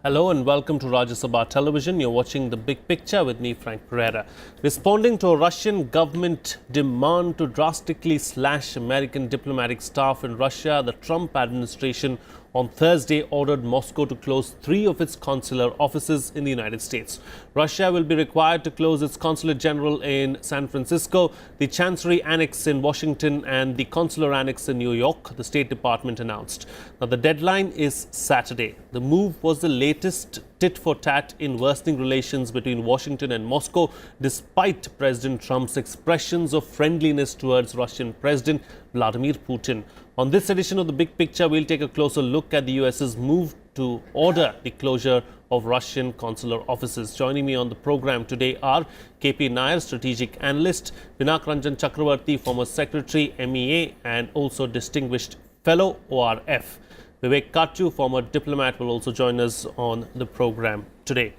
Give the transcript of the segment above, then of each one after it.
Hello and welcome to Rajya Sabha Television. You're watching The Big Picture with me, Frank Pereira. Responding to a Russian government demand to drastically slash American diplomatic staff in Russia, the Trump administration on Thursday ordered Moscow to close 3 of its consular offices in the United States. Russia will be required to close its consulate general in San Francisco, the Chancery Annex in Washington, and the consular annex in New York, the State Department announced. Now, the deadline is Saturday. The move was the latest tit-for-tat in worsening relations between Washington and Moscow, despite President Trump's expressions of friendliness towards Russian President Vladimir Putin. On this edition of The Big Picture, we'll take a closer look at the US's move to order the closure of Russian consular offices. Joining me on the program today are KP Nair, strategic analyst, Pinak Ranjan Chakravarti, former secretary, MEA, and also distinguished fellow ORF. Vivek Kachu, former diplomat, will also join us on the program today.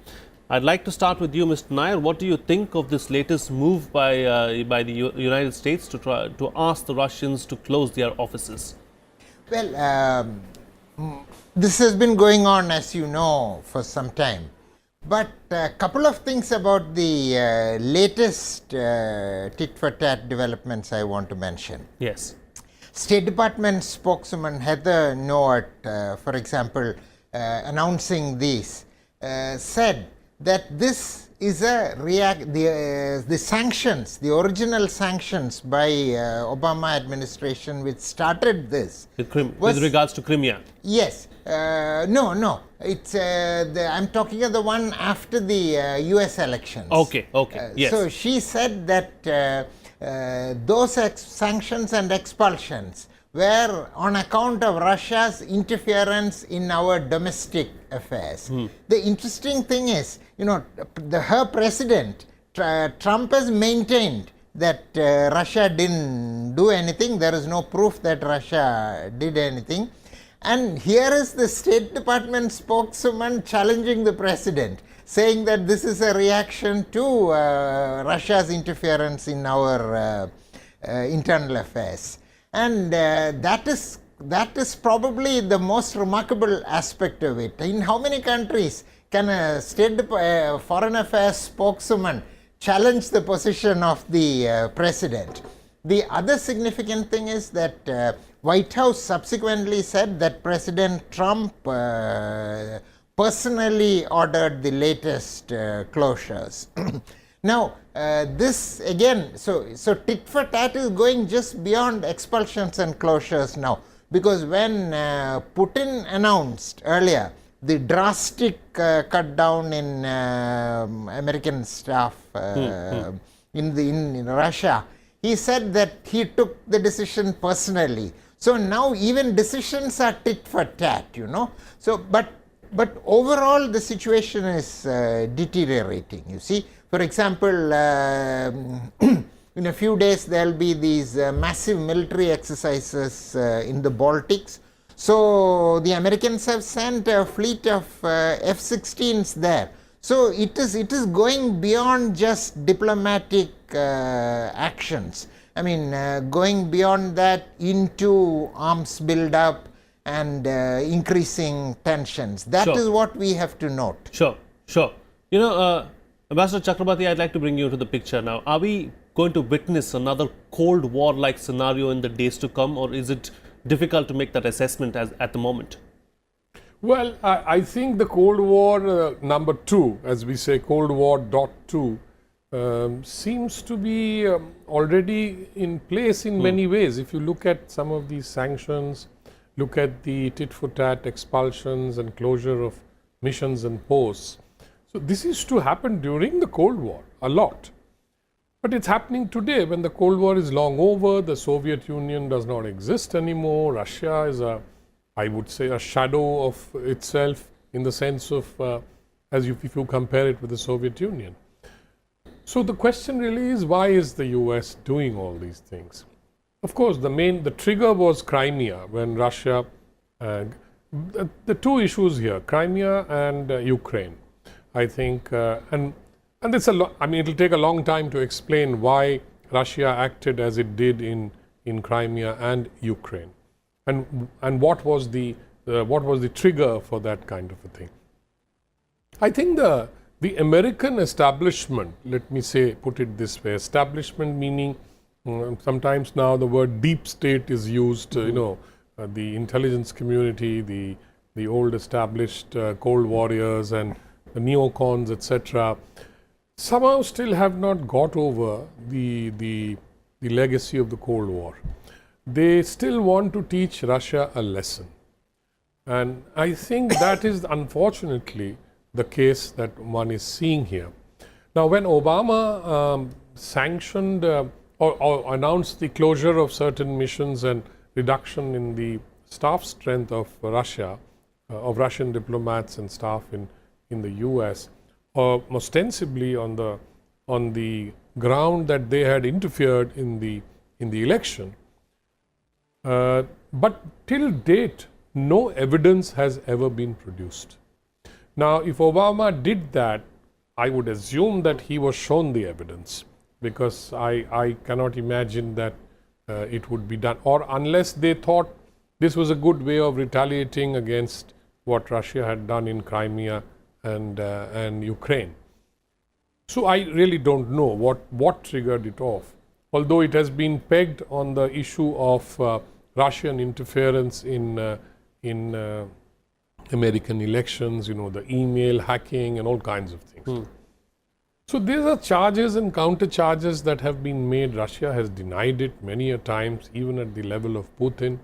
I'd like to start with you, Mr. Nair. What do you think of this latest move by the United States to ask the Russians to close their offices? Well, this has been going on, as you know, for some time. But a couple of things about the latest tit-for-tat developments I want to mention. Yes. State Department spokeswoman Heather Nauert, for example, announcing this, said that this is the sanctions, the original sanctions by Obama administration, which started this. With regards to Crimea? Yes. No. It's I'm talking of the one after the US elections. Okay. Yes. So she said that those sanctions and expulsions were on account of Russia's interference in our domestic affairs. The interesting thing is, you know, her president, Trump, has maintained that Russia didn't do anything. There is no proof that Russia did anything. And here is the State Department spokeswoman challenging the president, saying that this is a reaction to Russia's interference in our internal affairs. And that is probably the most remarkable aspect of it. In how many countries can a foreign affairs spokeswoman challenge the position of the president? The other significant thing is that White House subsequently said that President Trump personally ordered the latest closures. Now, this again, so tit for tat is going just beyond expulsions and closures now, because when Putin announced earlier the drastic cut down in American staff in Russia, he said that he took the decision personally. So now even decisions are tit for tat, you know. So, but overall the situation is deteriorating, you see. For example, in a few days there will be these massive military exercises in the Baltics. So the Americans have sent a fleet of F-16s there. So it is going beyond just diplomatic actions. I mean, going beyond that into arms build-up and increasing tensions. That is what we have to note. Sure. You know, Ambassador Chakrabarti, I'd like to bring you to the picture now. Are we going to witness another Cold War-like scenario in the days to come, or is it difficult to make that assessment at the moment? Well, I think the Cold War number 2, as we say, Cold War .2, seems to be already in place in many ways. If you look at some of these sanctions, look at the tit-for-tat expulsions and closure of missions and posts. So this used to happen during the Cold War a lot. But it's happening today when the Cold War is long over, the Soviet Union does not exist anymore. Russia is I would say, a shadow of itself in the sense of, if you compare it with the Soviet Union. So the question really is, why is the US doing all these things? Of course, the trigger was Crimea, when Russia, the two issues here, Crimea and Ukraine, I think, and it's it'll take a long time to explain why Russia acted as it did in Crimea and Ukraine. And what was the trigger for that kind of a thing? I think the American establishment, let me say, put it this way, establishment meaning sometimes now the word deep state is used, the intelligence community, the old established Cold Warriors and the neocons, etc., somehow still have not got over the legacy of the Cold War. They still want to teach Russia a lesson. And I think that is unfortunately the case that one is seeing here. Now, when Obama sanctioned or announced the closure of certain missions and reduction in the staff strength of Russia, of Russian diplomats and staff in the US, ostensibly on the ground that they had interfered in the election, but till date, no evidence has ever been produced. Now, if Obama did that, I would assume that he was shown the evidence, because I cannot imagine that it would be done, or unless they thought this was a good way of retaliating against what Russia had done in Crimea and Ukraine. So I really don't know what triggered it off, although it has been pegged on the issue of Russian interference in American elections, the email hacking and all kinds of things. So these are charges and counter charges that have been made. Russia has denied it many a times, even at the level of Putin.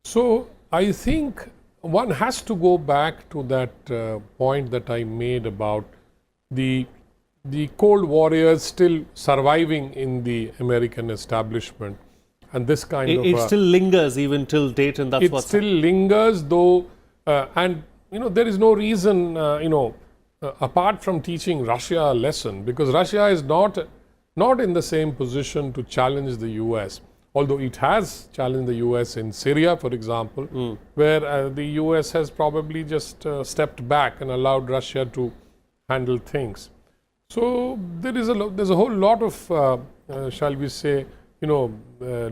So I think one has to go back to that point that I made about the Cold Warriors still surviving in the American establishment, and this kind of it still lingers even till date, and that's what it still lingers, though, and there is no reason apart from teaching Russia a lesson, because Russia is not in the same position to challenge the US, although it has challenged the US in Syria, for example, where the US has probably just stepped back and allowed Russia to handle things. So there's a whole lot of shall we say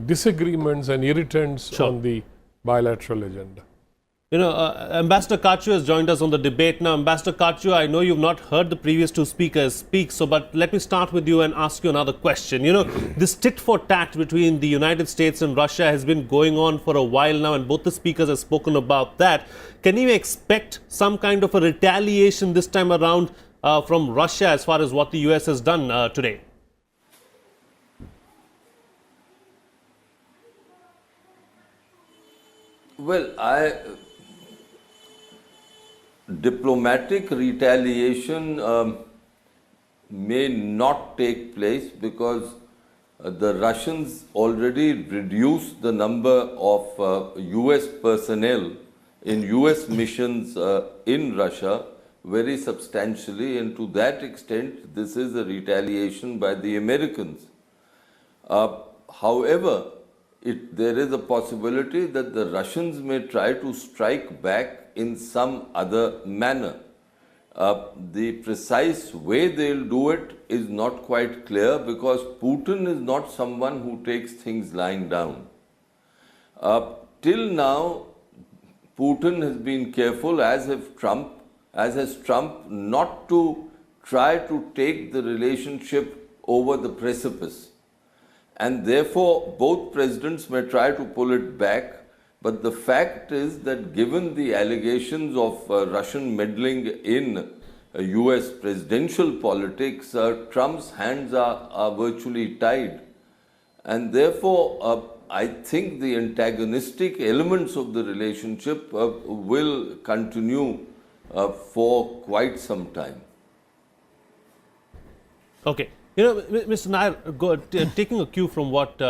disagreements and irritants on the bilateral agenda. Ambassador Kachyu has joined us on the debate now. Ambassador Kachyu, I know you've not heard the previous two speakers speak, but let me start with you and ask you another question. This tit for tat between the United States and Russia has been going on for a while now, and both the speakers have spoken about that. Can you expect some kind of a retaliation this time around from Russia as far as what the US has done today? Well, diplomatic retaliation may not take place because the Russians already reduced the number of US personnel in US missions in Russia very substantially, and to that extent this is a retaliation by the Americans. However, there is a possibility that the Russians may try to strike back in some other manner. The precise way they'll do it is not quite clear, because Putin is not someone who takes things lying down. Till now, Putin has been careful, as has Trump, not to try to take the relationship over the precipice. And therefore, both presidents may try to pull it back. But the fact is that given the allegations of Russian meddling in US presidential politics, Trump's hands are virtually tied. And therefore, I think the antagonistic elements of the relationship will continue for quite some time. Okay. Mr. Nair, taking a cue from what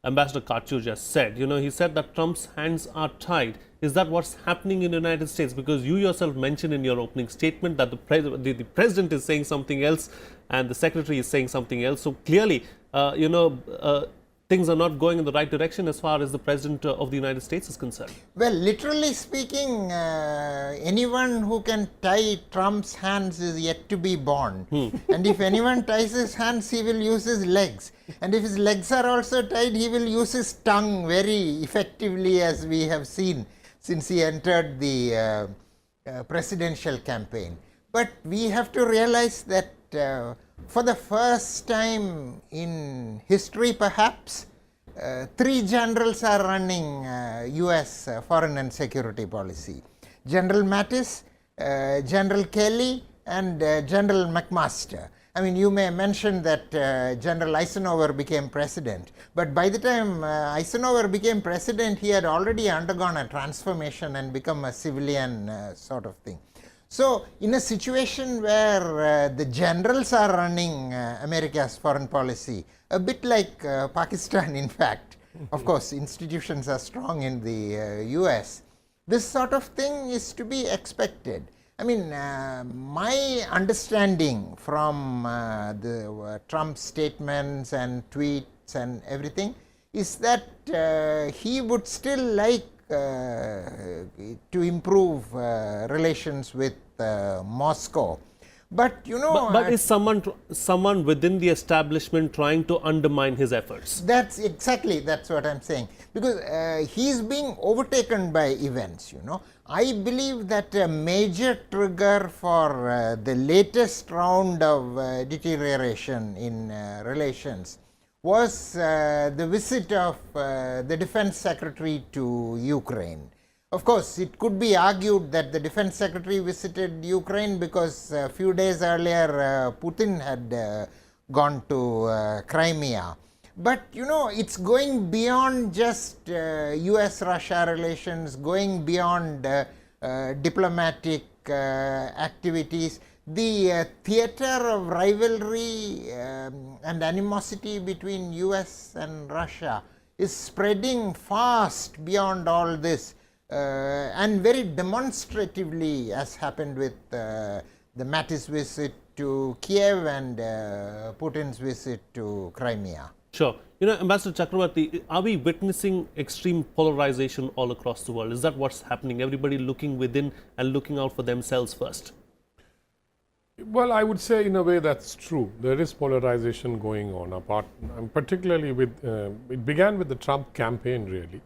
Ambassador Kachyu just said, he said that Trump's hands are tied. Is that what's happening in the United States? Because you yourself mentioned in your opening statement that the president is saying something else and the secretary is saying something else. So clearly, things are not going in the right direction as far as the president of the United States is concerned. Well, literally speaking, anyone who can tie Trump's hands is yet to be born. And if anyone ties his hands, he will use his legs. And if his legs are also tied, he will use his tongue very effectively, as we have seen since he entered the presidential campaign. But we have to realize that for the first time in history perhaps, three generals are running US foreign and security policy. General Mattis, General Kelly and General McMaster. I mean, you may mention that General Eisenhower became president, but by the time Eisenhower became president, he had already undergone a transformation and become a civilian sort of thing. So, in a situation where the generals are running America's foreign policy, a bit like Pakistan in fact, of course institutions are strong in the US, this sort of thing is to be expected. I mean, my understanding from the Trump statements and tweets and everything is that he would still like to improve relations with Moscow. But you know, But is someone within the establishment trying to undermine his efforts? that's what I'm saying, because he's being overtaken by events, you know. I believe that a major trigger for the latest round of deterioration in relations was the visit of the defense secretary to Ukraine. Of course, it could be argued that the defense secretary visited Ukraine because a few days earlier Putin had gone to Crimea. But you know, it's going beyond just US-Russia relations, going beyond diplomatic activities. The theater of rivalry and animosity between US and Russia is spreading fast beyond all this, and very demonstratively, as happened with the Mattis visit to Kiev and Putin's visit to Crimea. Sure. You know, Ambassador Chakravarti, are we witnessing extreme polarization all across the world? Is that what's happening? Everybody looking within and looking out for themselves first? Well, I would say in a way that's true. There is polarization going on, particularly with, it began with the Trump campaign really.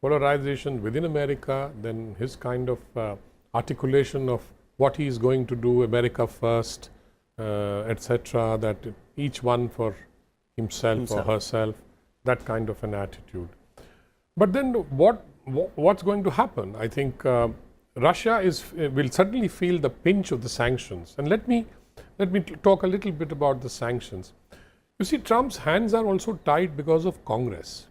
Polarization within America, then his kind of articulation of what he is going to do, America first, etc., that each one for himself or herself, that kind of an attitude. But then what's going to happen? I think Russia will certainly feel the pinch of the sanctions. And let me talk a little bit about the sanctions. You see, Trump's hands are also tied because of Congress.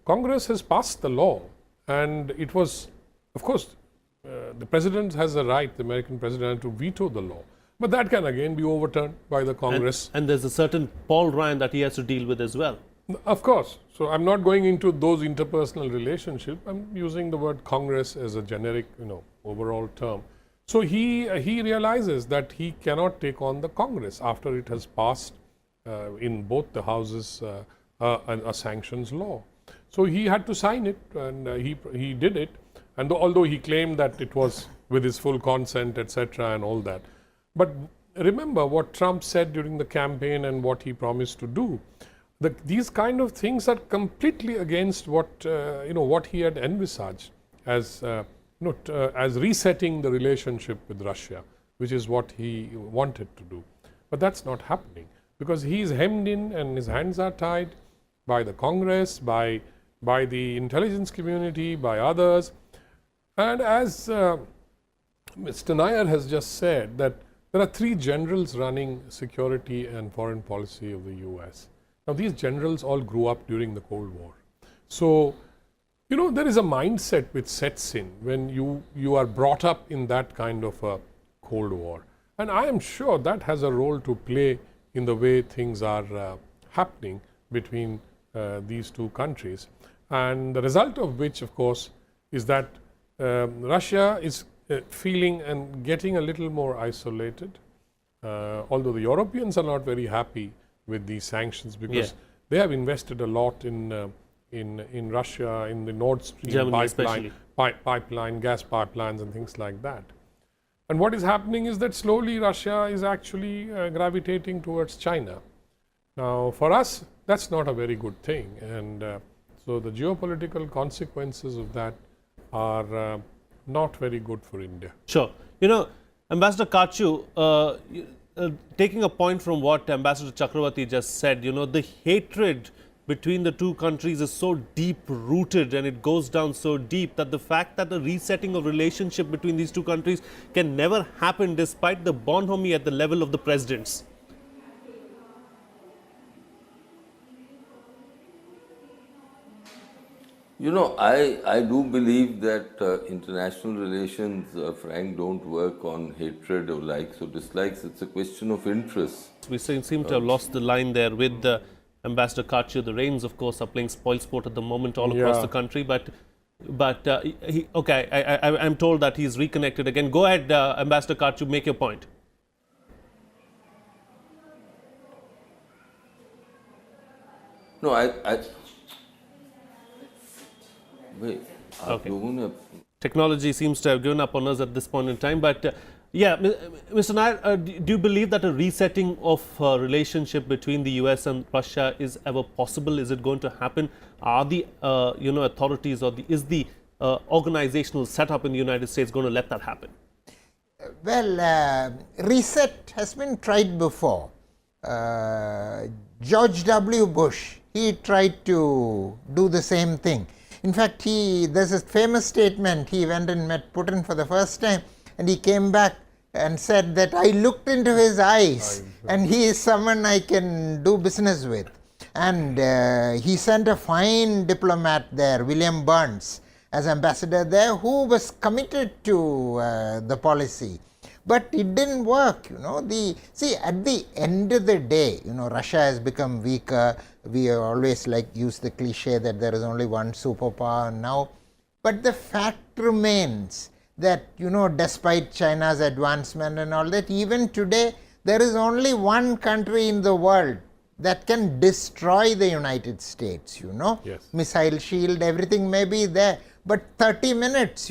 Congress has passed the law, and it was, of course, the president has a right, the American president, to veto the law. But that can again be overturned by the Congress. And there's a certain Paul Ryan that he has to deal with as well. Of course. So I'm not going into those interpersonal relationships. I'm using the word Congress as a generic, overall term. So he realizes that he cannot take on the Congress after it has passed in both the houses a sanctions law. So he had to sign it, and he did it. And although he claimed that it was with his full consent, etc., and all that. But remember what Trump said during the campaign and what he promised to do. These kind of things are completely against what what he had envisaged as as resetting the relationship with Russia, which is what he wanted to do. But that's not happening because he is hemmed in and his hands are tied by the Congress, by the intelligence community, by others. And as Mr. Nair has just said, that there are three generals running security and foreign policy of the US. Now, these generals all grew up during the Cold War. So, there is a mindset which sets in when you are brought up in that kind of a Cold War. And I am sure that has a role to play in the way things are happening between these two countries. And the result of which, of course, is that Russia is feeling and getting a little more isolated, although the Europeans are not very happy with these sanctions because they have invested a lot in Russia, in the Nord Stream pipeline, gas pipelines and things like that. And what is happening is that slowly Russia is actually gravitating towards China. Now, for us, that's not a very good thing. And so the geopolitical consequences of that are not very good for India. Sure. Ambassador Kachu, taking a point from what Ambassador Chakravarti just said, the hatred between the two countries is so deep rooted and it goes down so deep that the fact that the resetting of relationship between these two countries can never happen despite the bonhomie at the level of the presidents. I do believe that international relations, Frank, don't work on hatred or likes or dislikes. It's a question of interest. We seem to have lost the line there with Ambassador Kachu. The Rains, of course, are playing spoilsport at the moment all across the country. But I'm told that he's reconnected again. Go ahead, Ambassador Kachu, make your point. No, wait. Okay. Technology seems to have given up on us at this point in time. But yeah, Mr. Nair, do you believe that a resetting of relationship between the US and Russia is ever possible? Is it going to happen? Are the authorities or is the organizational setup in the United States going to let that happen? Well, reset has been tried before. George W. Bush, he tried to do the same thing. In fact, there's a famous statement. He went and met Putin for the first time, and he came back and said that I looked into his eyes and he is someone I can do business with. And he sent a fine diplomat there, William Burns, as ambassador there, who was committed to the policy. But it didn't work, See, at the end of the day, Russia has become weaker. We always use the cliche that there is only one superpower now. But the fact remains that, despite China's advancement and all that, even today, there is only one country in the world that can destroy the United States, Yes. Missile shield, everything may be there. But 30 minutes,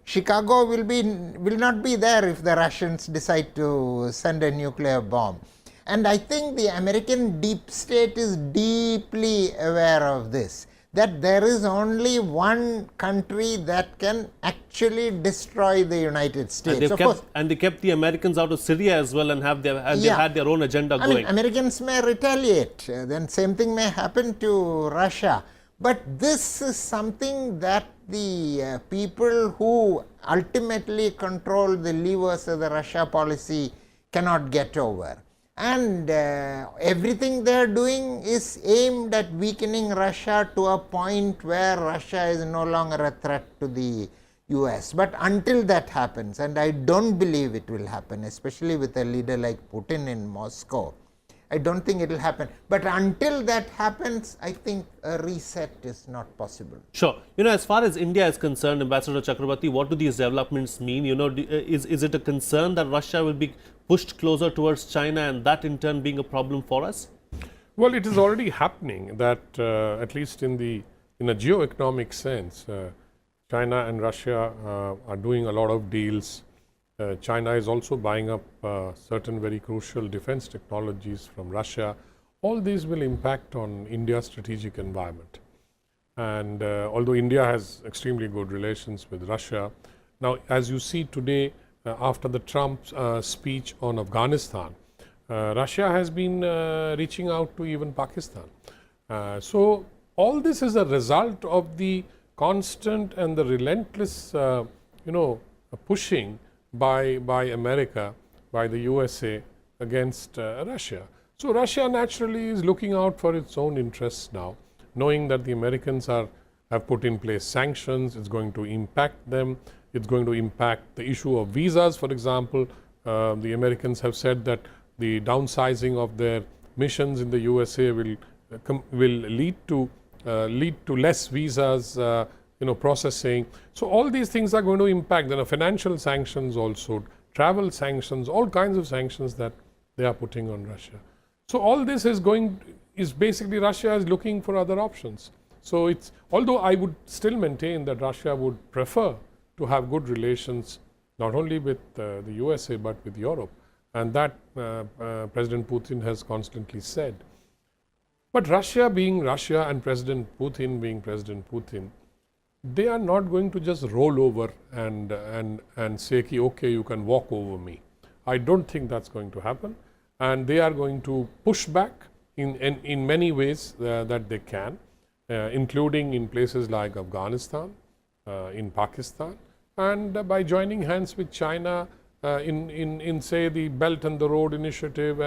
Chicago will not be there if the Russians decide to send a nuclear bomb. And I think the American deep state is deeply aware of this, that there is only one country that can actually destroy the United States. And they kept the Americans out of Syria as well and they had their own agenda going. Americans may retaliate, then same thing may happen to Russia. But this is something that the people who ultimately control the levers of the Russia policy cannot get over. And everything they are doing is aimed at weakening Russia to a point where Russia is no longer a threat to the US. But until that happens, and I don't believe it will happen, especially with a leader like Putin in Moscow, I don't think it will happen. But until that happens, I think a reset is not possible. Sure. As far as India is concerned, Ambassador Chakravarti, what do these developments mean? Is it a concern that Russia will be pushed closer towards China and that in turn being a problem for us? Well, it is already happening that at least in a geo-economic sense, China and Russia are doing a lot of deals. China is also buying up certain very crucial defense technologies from Russia. All these will impact on India's strategic environment. And although India has extremely good relations with Russia, now as you see today, after the Trump speech on Afghanistan, Russia has been reaching out to even Pakistan. So all this is a result of the constant and the relentless, pushing by America, by the USA against Russia. So Russia naturally is looking out for its own interests now, knowing that the Americans have put in place sanctions. It's going to impact them. It's going to impact the issue of visas, for example. The Americans have said that the downsizing of their missions in the USA will lead to less visas, processing. So all these things are going to impact. There are financial sanctions also, travel sanctions, all kinds of sanctions that they are putting on Russia. So all this is basically Russia is looking for other options. So although I would still maintain that Russia would prefer to have good relations not only with the USA but with Europe, and that President Putin has constantly said. But Russia being Russia and President Putin being President Putin, they are not going to just roll over and say, okay, you can walk over me. I don't think that's going to happen. And they are going to push back in many ways that they can, including in places like Afghanistan, in Pakistan, and by joining hands with China in say the Belt and the Road Initiative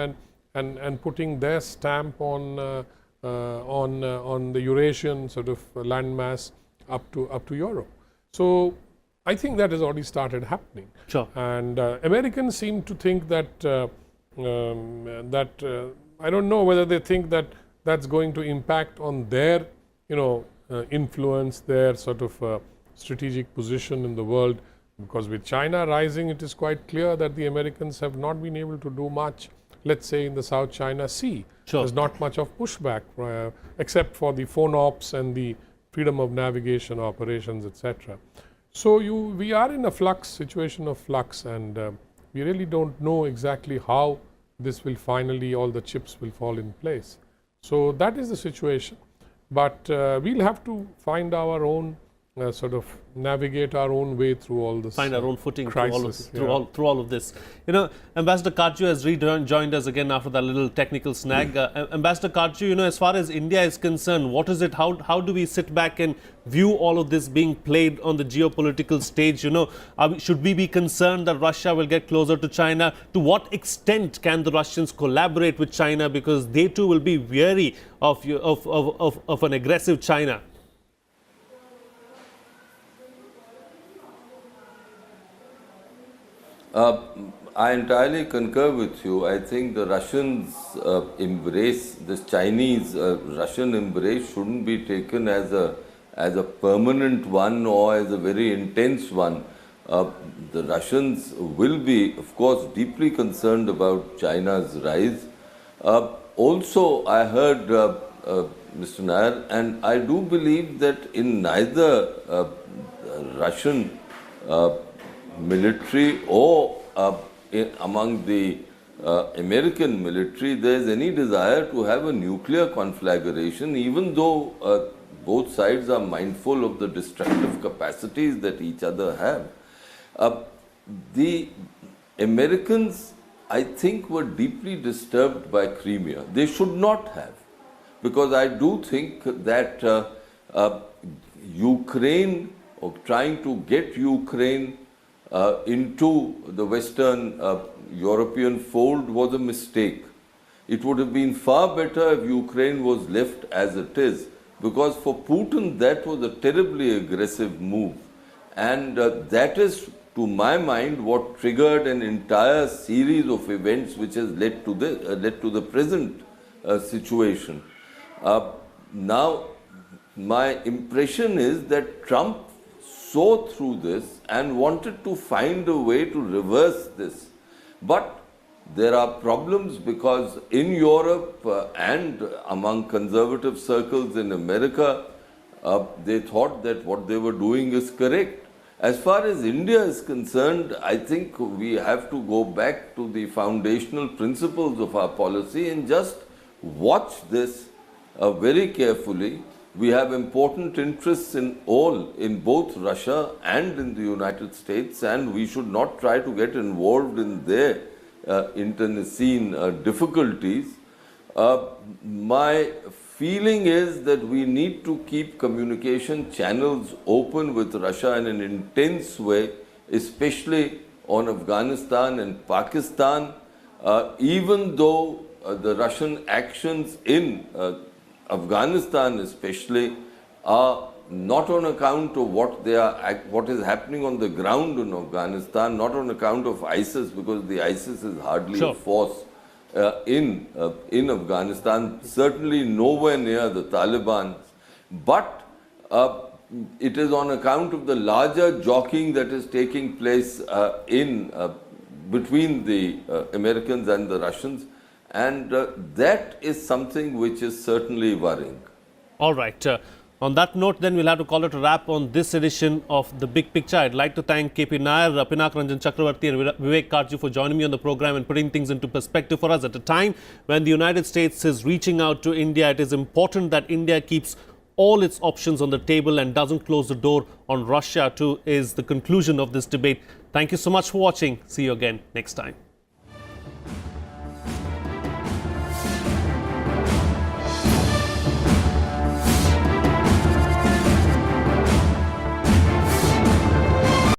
and putting their stamp on the Eurasian sort of landmass up to Europe. So I think that has already started happening. Sure. And Americans seem to think that I don't know whether they think that that's going to impact on their influence, their sort of strategic position in the world, because with China rising, it is quite clear that the Americans have not been able to do much, let's say in the South China Sea. Sure. There's not much of pushback except for the FONOPS and the freedom of navigation operations, etc. So we are in a situation of flux, and we really don't know exactly how this will finally, all the chips will fall in place. So that is the situation. But we'll have to find our own sort of navigate our own way through all this. Find our own footing crisis, through all of this. Ambassador Kachyu has rejoined us again after that little technical snag. Ambassador Kachyu, as far as India is concerned, what is it? How do we sit back and view all of this being played on the geopolitical stage? Should we be concerned that Russia will get closer to China? To what extent can the Russians collaborate with China, because they too will be wary of an aggressive China? I entirely concur with you. I think the Russians embrace, this Chinese Russian embrace shouldn't be taken as a permanent one or as a very intense one. The Russians will be, of course, deeply concerned about China's rise. Also, I heard Mr. Nair, and I do believe that in neither Russian military or among the American military there is any desire to have a nuclear conflagration, even though both sides are mindful of the destructive capacities that each other have. The Americans, I think, were deeply disturbed by Crimea. They should not have, because I do think that Ukraine, or trying to get Ukraine into the Western European fold, was a mistake. It would have been far better if Ukraine was left as it is, because for Putin that was a terribly aggressive move, and that is, to my mind, what triggered an entire series of events which has led to the present situation. Now, my impression is that Trump saw through this and wanted to find a way to reverse this. But there are problems, because in Europe and among conservative circles in America, they thought that what they were doing is correct. As far as India is concerned, I think we have to go back to the foundational principles of our policy and just watch this very carefully. We have important interests in both Russia and in the United States, and we should not try to get involved in their internecine difficulties. My feeling is that we need to keep communication channels open with Russia in an intense way, especially on Afghanistan and Pakistan, even though the Russian actions in Afghanistan especially are not on account of what is happening on the ground in Afghanistan, not on account of ISIS, because the ISIS is hardly a force in Afghanistan, certainly nowhere near the Taliban, but it is on account of the larger jockeying that is taking place between the Americans and the Russians. And that is something which is certainly worrying. All right. On that note, then, we'll have to call it a wrap on this edition of The Big Picture. I'd like to thank KP Nair, Pinak Ranjan Chakravarti and Vivek Kachyu for joining me on the program and putting things into perspective for us. At a time when the United States is reaching out to India, it is important that India keeps all its options on the table and doesn't close the door on Russia too, is the conclusion of this debate. Thank you so much for watching. See you again next time.